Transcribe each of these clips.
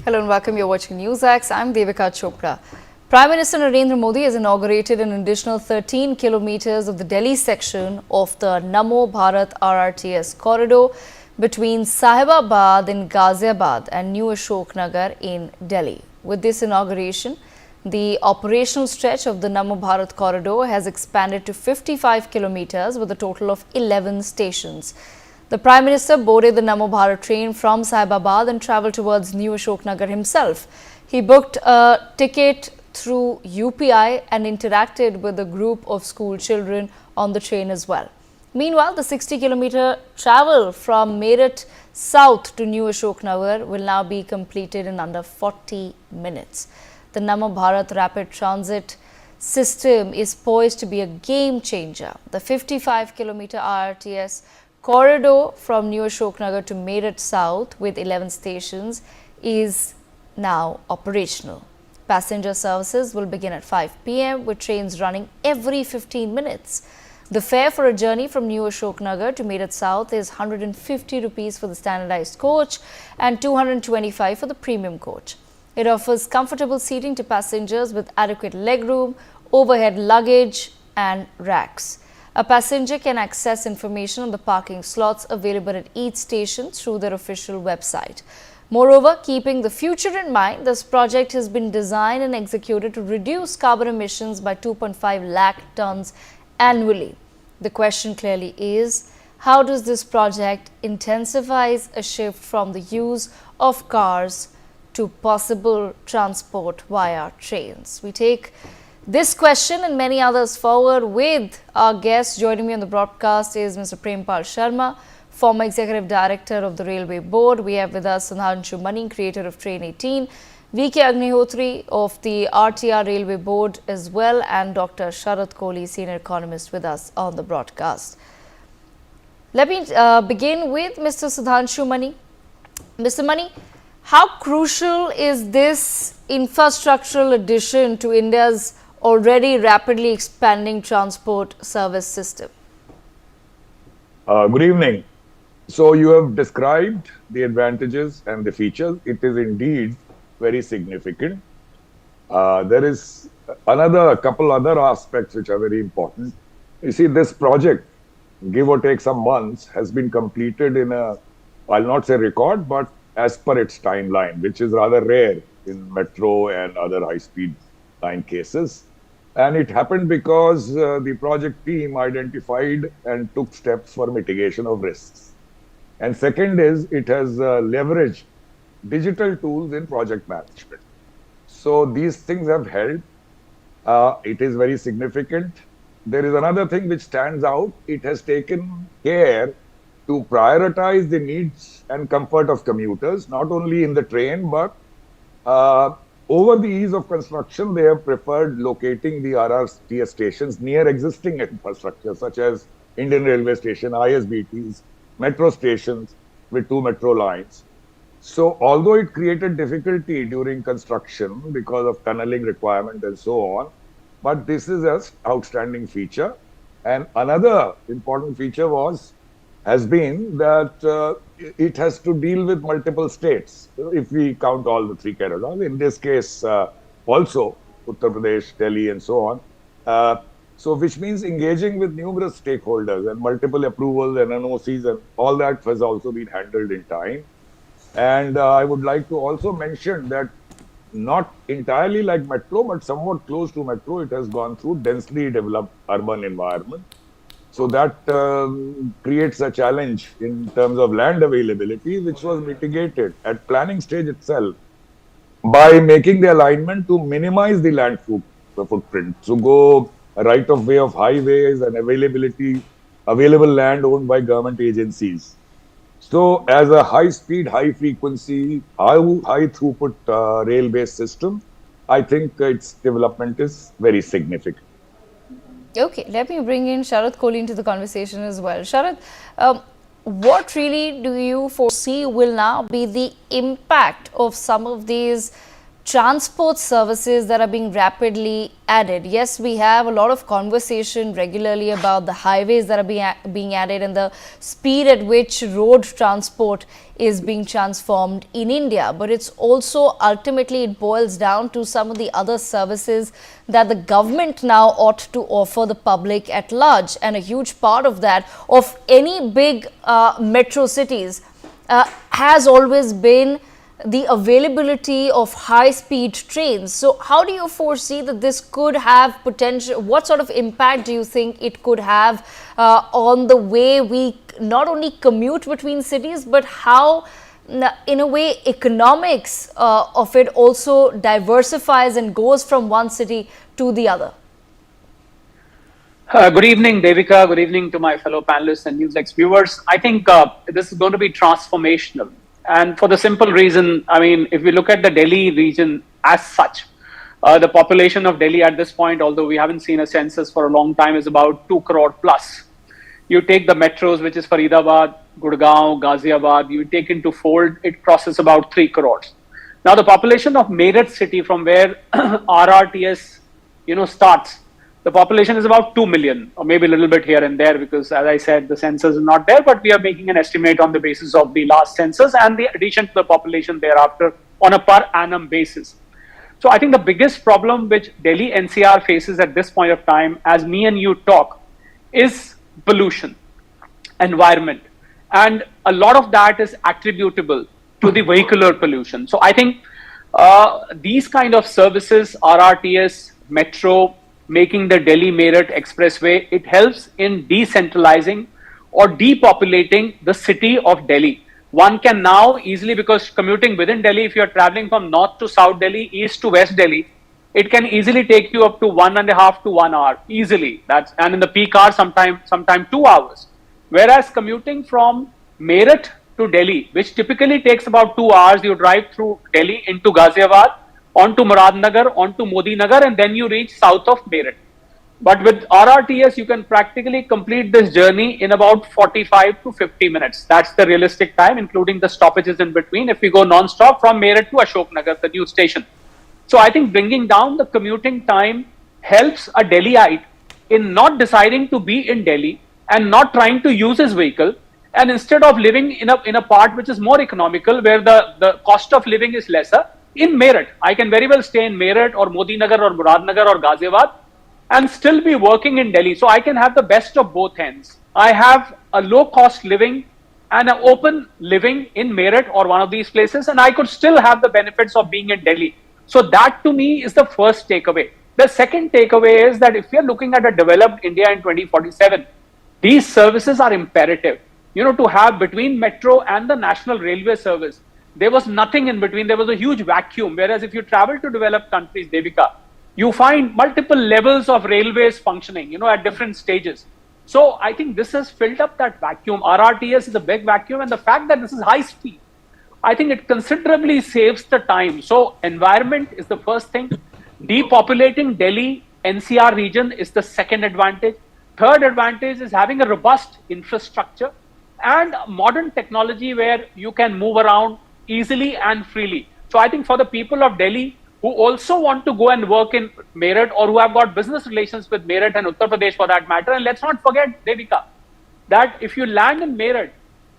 Hello and welcome. You're watching NewsX. I'm Devika Chopra. Prime Minister Narendra Modi has inaugurated an additional 13 kilometers of the Delhi section of the Namo Bharat RRTS corridor between Sahibabad in Ghaziabad and New Ashok Nagar in Delhi. With this inauguration, the operational stretch of the Namo Bharat corridor has expanded to 55 kilometers with a total of 11 stations. The Prime Minister boarded the Namo Bharat train from Sahibabad and travelled towards New Ashok Nagar himself. He booked a ticket through UPI and interacted with a group of school children on the train as well. Meanwhile, the 60-kilometer travel from Meerut south to New Ashok Nagar will now be completed in under 40 minutes. The Namo Bharat rapid transit system is poised to be a game changer. The 55-kilometer RRTS corridor from New Ashok Nagar to Meerut South with 11 stations is now operational. Passenger services will begin at 5 p.m. with trains running every 15 minutes. The fare for a journey from New Ashok Nagar to Meerut South is 150 rupees for the standardized coach and 225 for the premium coach. It offers comfortable seating to passengers with adequate legroom, overhead luggage and racks. A passenger can access information on the parking slots available at each station through their official website. Moreover, keeping the future in mind, this project has been designed and executed to reduce carbon emissions by 2.5 lakh tons annually. The question clearly is, how does this project intensify a shift from the use of cars to possible transport via trains? We take this question and many others forward with our guest. Joining me on the broadcast is Mr. Prempal Sharma, former Executive Director of the Railway Board. We have with us Sudhanshu Mani, creator of Train 18, V.K. Agnihotri of the RTR Railway Board as well, and Dr. Sharat Kohli, Senior Economist, with us on the broadcast. Let me begin with Mr. Sudhanshu Mani. Mr. Mani, how crucial is this infrastructural addition to India's already rapidly expanding transport service system? Good evening. So you have described the advantages and the features. It is indeed very significant. There is a couple other aspects which are very important. You see, this project, give or take some months, has been completed in a, I'll not say record, but as per its timeline, which is rather rare in metro and other high-speed line cases. And it happened because the project team identified and took steps for mitigation of risks. And second is, it has leveraged digital tools in project management. So these things have helped. It is very significant. There is another thing which stands out. It has taken care to prioritize the needs and comfort of commuters, not only in the train, but over the ease of construction, they have preferred locating the RRTS stations near existing infrastructure, such as Indian Railway Station, ISBTs, metro stations with 2 metro lines. So, although it created difficulty during construction because of tunneling requirement and so on, but this is an outstanding feature. And another important feature has been that it has to deal with multiple states, if we count all the 3 corridors. In this case, also Uttar Pradesh, Delhi, and so on. So, which means engaging with numerous stakeholders and multiple approvals and NOCs, and all that has also been handled in time. And I would like to also mention that not entirely like metro, but somewhat close to metro, it has gone through densely developed urban environment. So that creates a challenge in terms of land availability, which was mitigated at planning stage itself by making the alignment to minimize the land footprint. So go right of way of highways and available land owned by government agencies. So as a high speed, high frequency, high throughput rail-based system, I think its development is very significant. Okay, let me bring in Sharat Kohli into the conversation as well. Sharat, what really do you foresee will now be the impact of some of these transport services that are being rapidly added. Yes, we have a lot of conversation regularly about the highways that are being added and the speed at which road transport is being transformed in India. But it's also ultimately it boils down to some of the other services that the government now ought to offer the public at large. And a huge part of that, of any big metro cities, has always been the availability of high-speed trains. So how do you foresee that this could have potential? What sort of impact do you think it could have on the way we not only commute between cities, but how, in a way, economics of it also diversifies and goes from one city to the other? Good evening, Devika. Good evening to my fellow panelists and NewsX viewers. I think this is going to be transformational. And for the simple reason, I mean, if we look at the Delhi region as such, the population of Delhi at this point, although we haven't seen a census for a long time, is about 2 crore plus. You take the metros, which is Faridabad, Gurgaon, Ghaziabad, you take into fold, it crosses about 3 crores. Now, the population of Meerut city, from where RRTS, starts, the population is about 2 million, or maybe a little bit here and there, because as I said, the census is not there, but we are making an estimate on the basis of the last census and the addition to the population thereafter on a per annum basis. So I think the biggest problem which Delhi NCR faces at this point of time, as me and you talk, is pollution, environment. And a lot of that is attributable to the vehicular pollution. So I think these kind of services, RRTS, metro, making the Delhi-Meerut expressway, it helps in decentralizing or depopulating the city of Delhi. One can now easily, because commuting within Delhi, if you're traveling from north to south Delhi, east to west Delhi, it can easily take you up to 1.5 to 1 hour, easily. And in the peak hour, sometime 2 hours. Whereas commuting from Meerut to Delhi, which typically takes about 2 hours, you drive through Delhi into Ghaziabad, onto Muradnagar, onto Modi Nagar, and then you reach south of Meerut. But with RRTS, you can practically complete this journey in about 45 to 50 minutes. That's the realistic time, including the stoppages in between, if we go non-stop from Meerut to Ashok Nagar, the new station. So I think bringing down the commuting time helps a Delhiite in not deciding to be in Delhi and not trying to use his vehicle, and instead of living in a part which is more economical, where the cost of living is lesser, in Meerut, I can very well stay in Meerut or Modi Nagar or Muradnagar or Ghaziabad and still be working in Delhi. So I can have the best of both ends. I have a low cost living and an open living in Meerut or one of these places, and I could still have the benefits of being in Delhi. So that to me is the first takeaway. The second takeaway is that if we are looking at a developed India in 2047, these services are imperative. To have between metro and the national railway service, there was nothing in between. There was a huge vacuum. Whereas if you travel to developed countries, Devika, you find multiple levels of railways functioning, at different stages. So I think this has filled up that vacuum. RRTS is a big vacuum, and the fact that this is high speed, I think it considerably saves the time. So environment is the first thing. Depopulating Delhi NCR region is the second advantage. Third advantage is having a robust infrastructure and modern technology where you can move around easily and freely. So I think for the people of Delhi who also want to go and work in Meerut, or who have got business relations with Meerut and Uttar Pradesh for that matter, and let's not forget, Devika, that if you land in Meerut,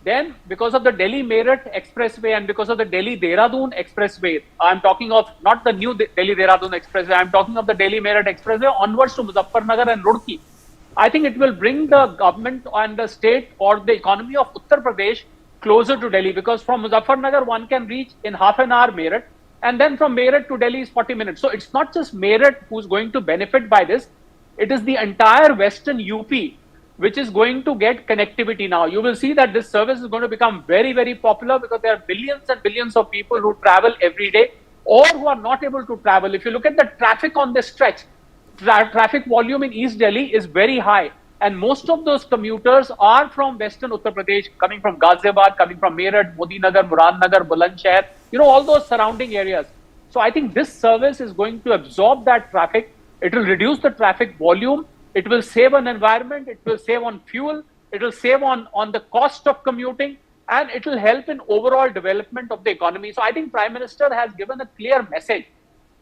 then because of the Delhi-Meerut expressway and because of the Delhi-Dehradun expressway, I'm talking of not the new Delhi-Dehradun expressway, I'm talking of the Delhi-Meerut expressway onwards to Muzaffarnagar and Roorkee. I think it will bring the government and the state or the economy of Uttar Pradesh closer to Delhi, because from Muzaffarnagar one can reach in half an hour Meerut, and then from Meerut to Delhi is 40 minutes. So it's not just Meerut who's going to benefit by this, it is the entire western UP which is going to get connectivity now. You will see that this service is going to become very, very popular, because there are billions and billions of people who travel every day or who are not able to travel. If you look at the traffic on this stretch, traffic volume in East Delhi is very high. And most of those commuters are from Western Uttar Pradesh, coming from Ghaziabad, coming from Meerut, Modi Nagar, Muradnagar, Bulandshahr, all those surrounding areas. So I think this service is going to absorb that traffic. It will reduce the traffic volume. It will save on environment. It will save on fuel. It will save on the cost of commuting. And it will help in overall development of the economy. So I think Prime Minister has given a clear message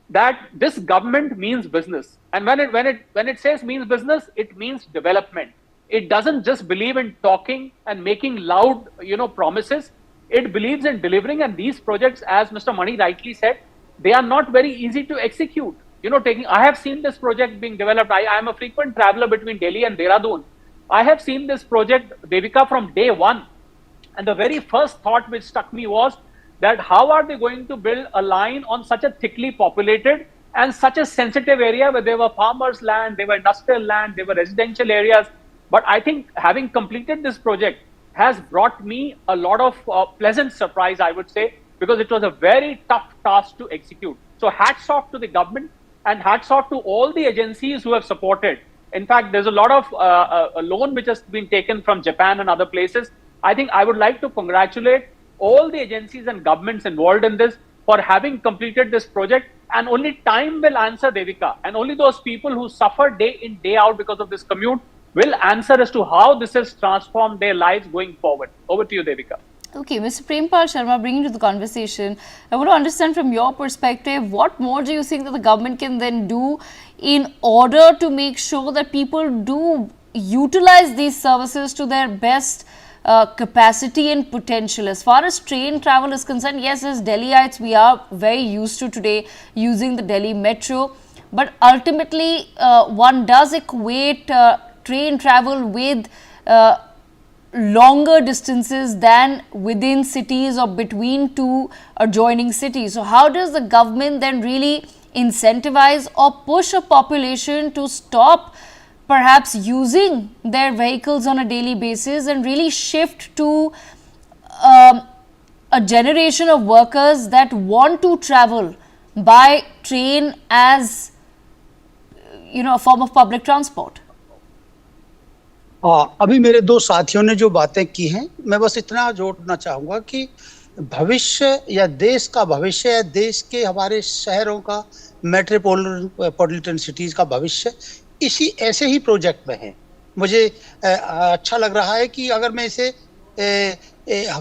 that this government means business. And when it says means business, it means development. It doesn't just believe in talking and making loud, promises. It believes in delivering. And these projects, as Mr. Mani rightly said, they are not very easy to execute. I have seen this project being developed. I am a frequent traveler between Delhi and Dehradun. I have seen this project, Devika, from day one. And the very first thought which struck me was that how are they going to build a line on such a thickly populated and such a sensitive area where there were farmers' land, there were industrial land, there were residential areas. But I think having completed this project has brought me a lot of pleasant surprise, I would say, because it was a very tough task to execute. So hats off to the government and hats off to all the agencies who have supported. In fact, there's a lot of a loan which has been taken from Japan and other places. I think I would like to congratulate all the agencies and governments involved in this for having completed this project. And only time will answer, Devika. And only those people who suffer day in, day out because of this commute will answer as to how this has transformed their lives going forward. Over to you, Devika. Okay, Mr. Prempal Sharma, bringing to the conversation, I want to understand from your perspective, what more do you think that the government can then do in order to make sure that people do utilize these services to their best capacity and potential? As far as train travel is concerned, yes, as Delhiites, we are very used to today using the Delhi metro, but ultimately one does equate train travel with longer distances than within cities or between two adjoining cities. So how does the government then really incentivize or push a population to stop perhaps using their vehicles on a daily basis and really shift to a generation of workers that want to travel by train as a form of public transport? अभी मेरे दो साथियों ने जो बातें की हैं, मैं बस इतना जोड़ना चाहूँगा कि भविष्य या देश का भविष्य या देश के हमारे शहरों का मेट्रोपॉलिटन सिटीज का भविष्य इसी ऐसे ही प्रोजेक्ट में है। मुझे अच्छा लग रहा है कि अगर मैं इसे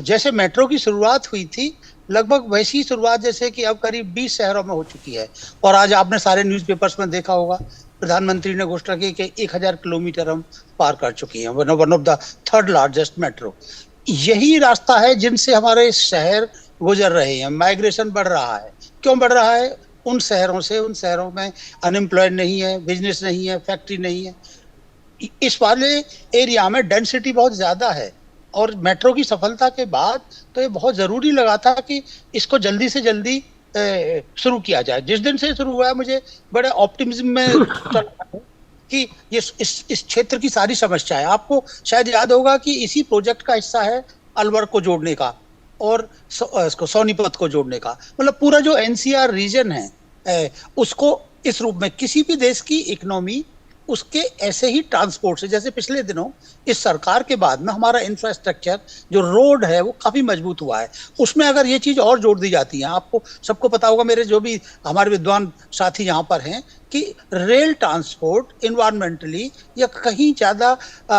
जैसे मेट्रो की शुरुआत हुई थी, लगभग वैसी शुरुआत जैसे कि अब करीब 20 शहरों में हो चुकी है। और आज आपने सारे न्यूज़पेपर्स में देखा होगा, प्रधानमंत्री ने घोषणा की कि 1000 किलोमीटर हम पार कर चुके हैं, one of the third largest metro. यही रास्ता है जिनसे हमारे शहर गुजर रहे हैं। माइग्रेशन बढ़ रहा है। क्यों बढ़ रहा है? उन शहरों में अनएम्प्लॉयड नहीं है, बिजनेस नहीं है, फैक्ट्री नहीं है। इस वाले एरिया में डेंसिटी बहुत ज्यादा है और मेट्रो की सफलता के बाद तो ये बहुत जरूरी लगा था कि इसको जल्दी से जल्दी शुरू किया जाए। जिस दिन से शुरू हुआ है, मुझे बड़े ऑप्टिमिज्म में चल रहा है कि ये इस क्षेत्र की सारी समस्याएं, आपको शायद याद होगा कि इसी प्रोजेक्ट का हिस्सा है अलवर को जोड़ने का और सोनीपत को जोड़ने का। मतलब पूरा जो एनसीआर रीजन है उसको इस रूप में किसी भी देश की इकोनॉमी उसके ऐसे ही ट्रांसपोर्ट से, जैसे पिछले दिनों इस सरकार के बाद में हमारा इंफ्रास्ट्रक्चर जो रोड है वो काफी मजबूत हुआ है। उसमें अगर ये चीज और जोड़ दी जाती है, आपको सबको पता होगा, मेरे जो भी हमारे विद्वान साथी यहाँ पर हैं, कि रेल ट्रांसपोर्ट इन्वायरमेंटली या कहीं ज्यादा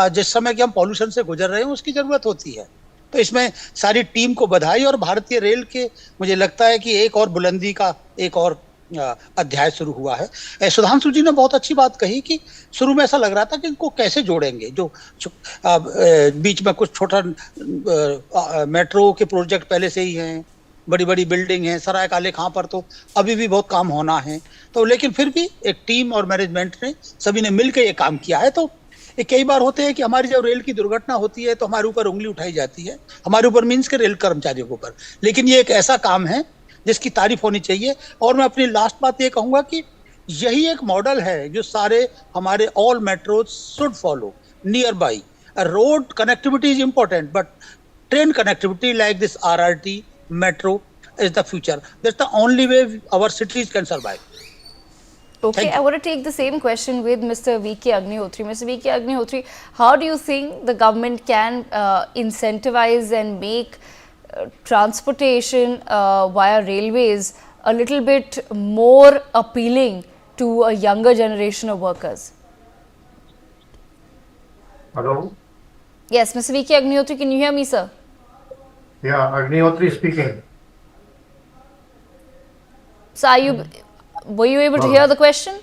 जिस समय कि हम पॉल्यूशन से गुजर रहे हैं उसकी जरूरत होती है। तो इसमें सारी टीम को बधाई। और भारतीय रेल के मुझे लगता है कि एक और बुलंदी का एक और अध्याय शुरू हुआ है। सुधांशु जी ने बहुत अच्छी बात कही कि शुरू में ऐसा लग रहा था कि इनको कैसे जोड़ेंगे, जो बीच में कुछ छोटा मेट्रो के प्रोजेक्ट पहले से ही हैं, बड़ी बड़ी बिल्डिंग है, सराय काले खां पर तो अभी भी बहुत काम होना है। तो लेकिन फिर भी एक टीम और मैनेजमेंट ने सभी ने मिलकर ये काम किया है। तो ये कई बार होते हैं कि हमारी जब रेल की दुर्घटना होती है तो हमारे ऊपर उंगली उठाई जाती है, हमारे ऊपर मीन्स के रेल कर्मचारियों के ऊपर, लेकिन ये एक ऐसा काम है जिसकी तारीफ होनी चाहिए। और मैं अपनी लास्ट बात ये कहूंगा कि यही एक मॉडल है जो सारे हमारे all metros should follow near by. Road connectivity is important, but train connectivity like this RRT metro is the future. That's the only way our cities can survive. Okay, I want to take the same question with Mr. V.K. Agnihotri. Mr. V.K. Agnihotri, how do you think the government can incentivize and make transportation via railways a little bit more appealing to a younger generation of workers? Hello? Yes, Mr. V.K. Agnihotri, can you hear me, sir? Yeah, Agnihotri speaking. So, are you Were you able to hear the question?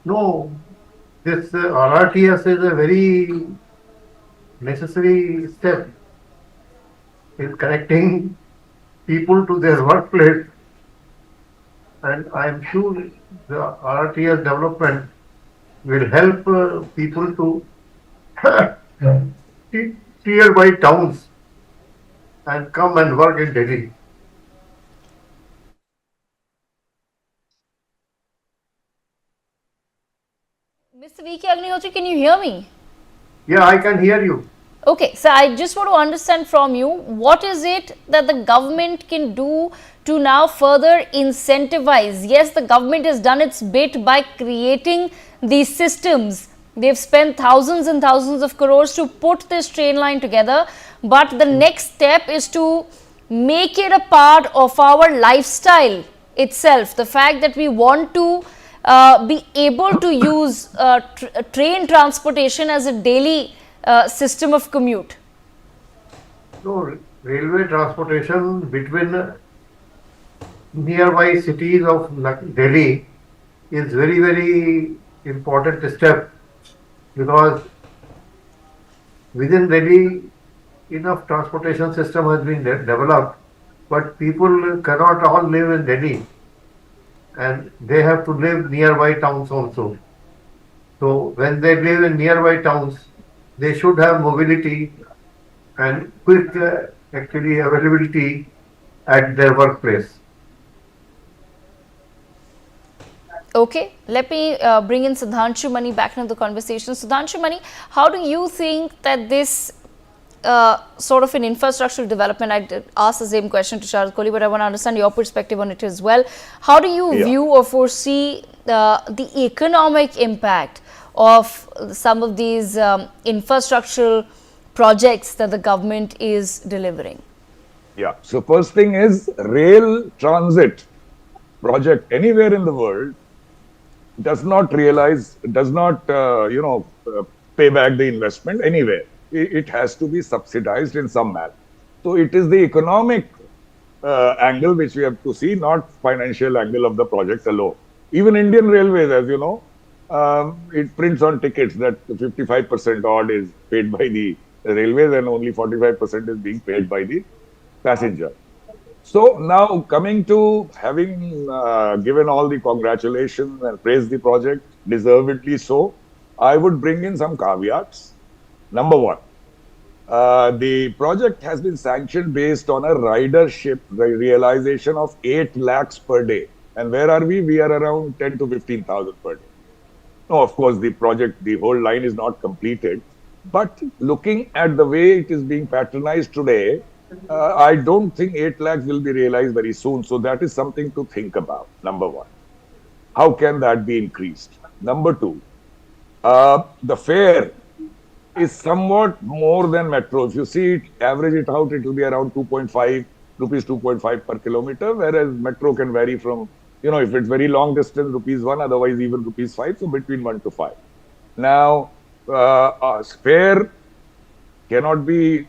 No, this RRTS is a very necessary step in connecting people to their workplace, and I am sure the RRTS development will help people to tier by towns and come and work in Delhi. Mr. V.K. Agnihotri, can you hear me? Yeah, I can hear you. Okay, so I just want to understand from you, what is it that the government can do to now further incentivize? Yes, the government has done its bit by creating these systems. They've spent thousands and thousands of crores to put this train line together, but the next step is to make it a part of our lifestyle itself. The fact that we want to be able to use train transportation as a daily system of commute. No, railway transportation between nearby cities of Delhi is very, very important step, because within Delhi enough transportation system has been developed, but people cannot all live in Delhi, and they have to live nearby towns also. So when they live in nearby towns, they should have mobility and quick actually availability at their workplace. Okay, let me bring in Sudhanshu Mani back into the conversation. Sudhanshu Mani, how do you think that this sort of an infrastructural development, I asked the same question to Sharad Kohli, but I want to understand your perspective on it as well. How do you view or foresee the economic impact of some of these infrastructural projects that the government is delivering? Yeah. So first thing is, rail transit project anywhere in the world does not pay back the investment anywhere. It has to be subsidized in some manner. So it is the economic angle which we have to see, not financial angle of the project alone. Even Indian Railways, as you know, it prints on tickets that 55% odd is paid by the railways and only 45% is being paid by the passenger. So now coming to having given all the congratulations and praised the project, deservedly so, I would bring in some caveats. Number one, the project has been sanctioned based on a ridership realization of 8 lakhs per day. And where are we? We are around 10 to 15,000 per day. No, of course, the project, the whole line is not completed. But looking at the way it is being patronized today, I don't think 8 lakhs will be realized very soon. So that is something to think about, number one. How can that be increased? Number two, the fare is somewhat more than metro. If you see it, average it out, it will be around 2.5 rupees, 2.5 per kilometer, whereas metro can vary from, if it's very long distance, rupees 1, otherwise even rupees 5, so between 1 to 5. Now, fare cannot be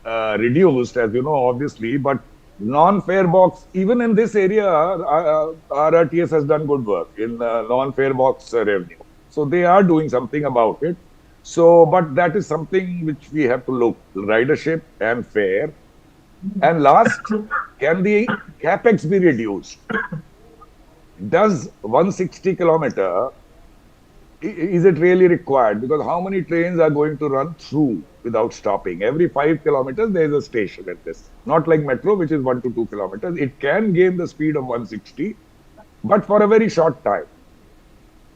reduced, as you know, obviously, but non-fare box, even in this area, RRTS has done good work in non-fare box revenue. So they are doing something about it. So, but that is something which we have to look, ridership and fare. And last, can the capex be reduced? Does 160 kilometer, is it really required? Because how many trains are going to run through without stopping? Every 5 kilometers, there is a station at this. Not like metro, which is 1 to 2 kilometers. It can gain the speed of 160, but for a very short time.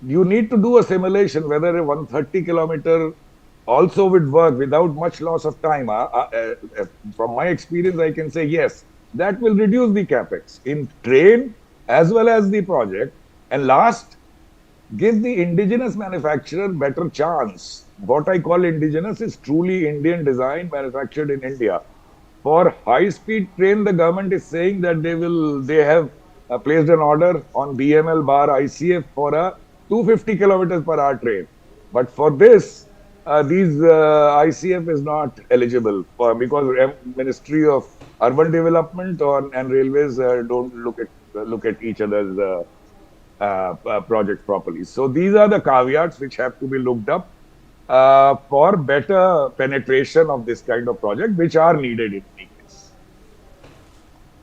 You need to do a simulation whether a 130 kilometer also would work without much loss of time. From my experience, I can say yes, that will reduce the capex in train as well as the project. And last, give the indigenous manufacturer better chance. What I call indigenous is truly Indian design, manufactured in India. For high-speed train, the government is saying that they have placed an order on BML bar ICF for a 250 kilometers per hour train. But for this, these ICF is not eligible because Ministry of Urban Development and Railways don't look at look at each other's projects properly. So these are the caveats which have to be looked up for better penetration of this kind of project, which are needed in any case.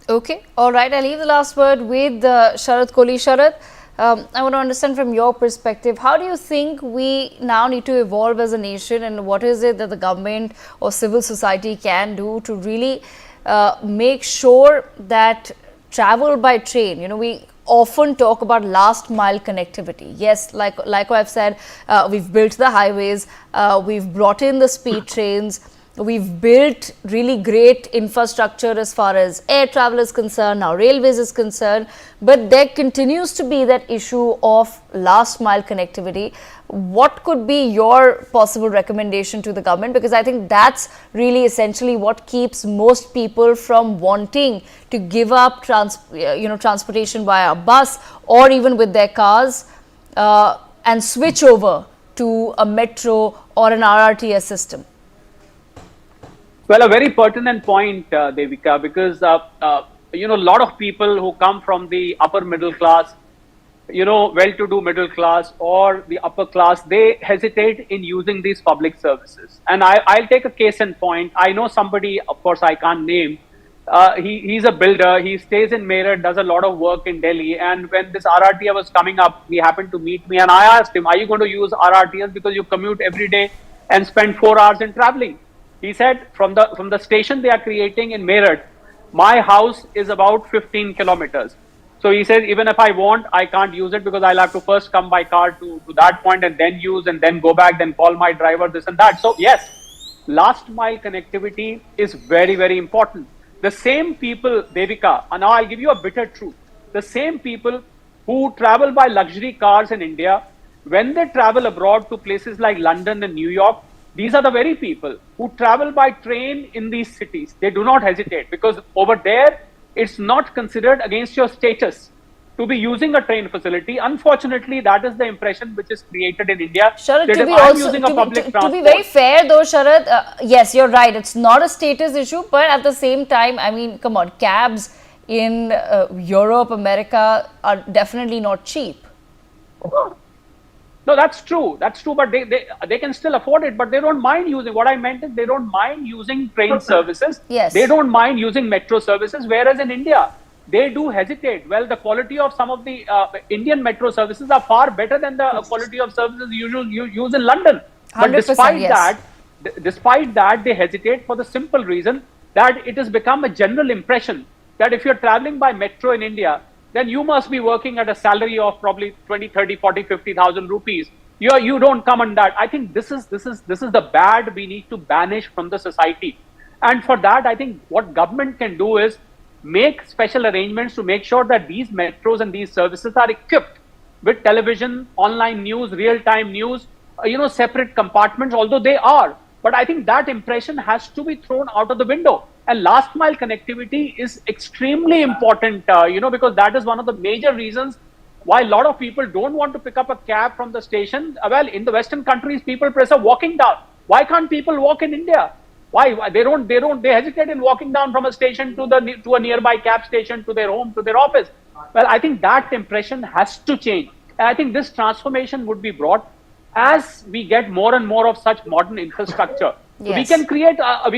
Okay, all right. I'll leave the last word with Sharath Kohli. Sharath, I want to understand from your perspective, how do you think we now need to evolve as a nation, and what is it that the government or civil society can do to really make sure that travel by train, we often talk about last mile connectivity. Yes, like I've said, we've built the highways, we've brought in the speed trains, we've built really great infrastructure as far as air travel is concerned, now railways is concerned, but there continues to be that issue of last mile connectivity. What could be your possible recommendation to the government? Because I think that's really essentially what keeps most people from wanting to give up transportation via bus or even with their cars and switch over to a metro or an RRTS system. Well, a very pertinent point, Devika, because a lot of people who come from the upper middle class, well-to-do middle class or the upper class, they hesitate in using these public services. And I'll take a case in point. I know somebody, of course, I can't name. He's a builder. He stays in Meerut, does a lot of work in Delhi. And when this RRTS was coming up, he happened to meet me, and I asked him, "Are you going to use RRTS because you commute every day and spend 4 hours in traveling?" He said, from the station they are creating in Meerut, my house is about 15 kilometers. So he says, even if I want, I can't use it because I'll have to first come by car to that point and then use and then go back, then call my driver, this and that. So yes, last mile connectivity is very, very important. The same people, Devika, and now I'll give you a bitter truth. The same people who travel by luxury cars in India, when they travel abroad to places like London and New York, these are the very people who travel by train in these cities. They do not hesitate because over there, it's not considered against your status to be using a train facility. Unfortunately, that is the impression which is created in India. Sharath, to be very fair though, Sharath, yes, you're right. It's not a status issue, but at the same time, I mean, come on, cabs in Europe, America are definitely not cheap. No, that's true. That's true. But they can still afford it, but they don't mind using. What I meant is they don't mind using train services. Yes. They don't mind using metro services. Whereas in India, they do hesitate. Well, the quality of some of the Indian metro services are far better than the quality of services you use in London. But despite that, they hesitate for the simple reason that it has become a general impression that if you're traveling by metro in India, then you must be working at a salary of probably 20, 30, 40, 50,000 rupees. You don't come on that. I think this is the bad we need to banish from the society. And for that, I think what government can do is make special arrangements to make sure that these metros and these services are equipped with television, online news, real-time news, separate compartments, although they are. But I think that impression has to be thrown out of the window. And last mile connectivity is extremely important, because that is one of the major reasons why a lot of people don't want to pick up a cab from the station. Well, in the Western countries, people prefer walking down. Why can't people walk in India? Why they hesitate in walking down from a station to a nearby cab station, to their home, to their office. Well, I think that impression has to change. And I think this transformation would be brought as we get more and more of such modern infrastructure. Yes. We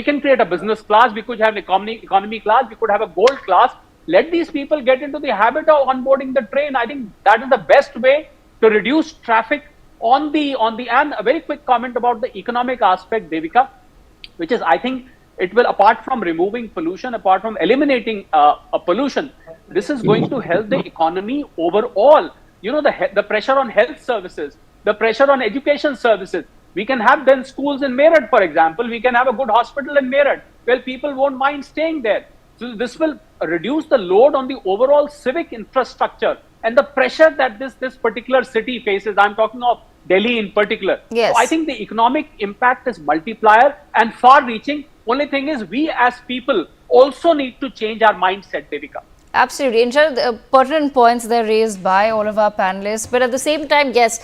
can create a business class. We could have an economy class. We could have a gold class. Let these people get into the habit of onboarding the train. I think that is the best way to reduce traffic on the and a very quick comment about the economic aspect, Devika, which is, I think it will, apart from removing pollution, apart from eliminating pollution, this is going to help the economy overall. The pressure on health services, the pressure on education services. We can have then schools in Meerut, for example. We can have a good hospital in Meerut. Well, people won't mind staying there. So this will reduce the load on the overall civic infrastructure and the pressure that this particular city faces. I'm talking of Delhi in particular. Yes. So I think the economic impact is multiplier and far-reaching. Only thing is, we as people also need to change our mindset, Devika. Absolutely. In fact, pertinent points that are raised by all of our panelists. But at the same time, yes,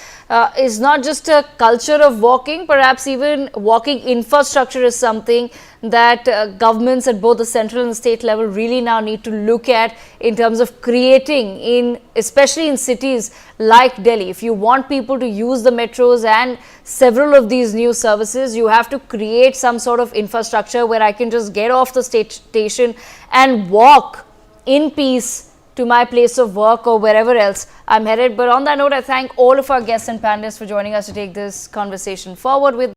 it's not just a culture of walking, perhaps even walking infrastructure is something that governments at both the central and the state level really now need to look at in terms of creating, especially in cities like Delhi. If you want people to use the metros and several of these new services, you have to create some sort of infrastructure where I can just get off the station and walk in peace to my place of work or wherever else I'm headed. But on that note, I thank all of our guests and panelists for joining us to take this conversation forward with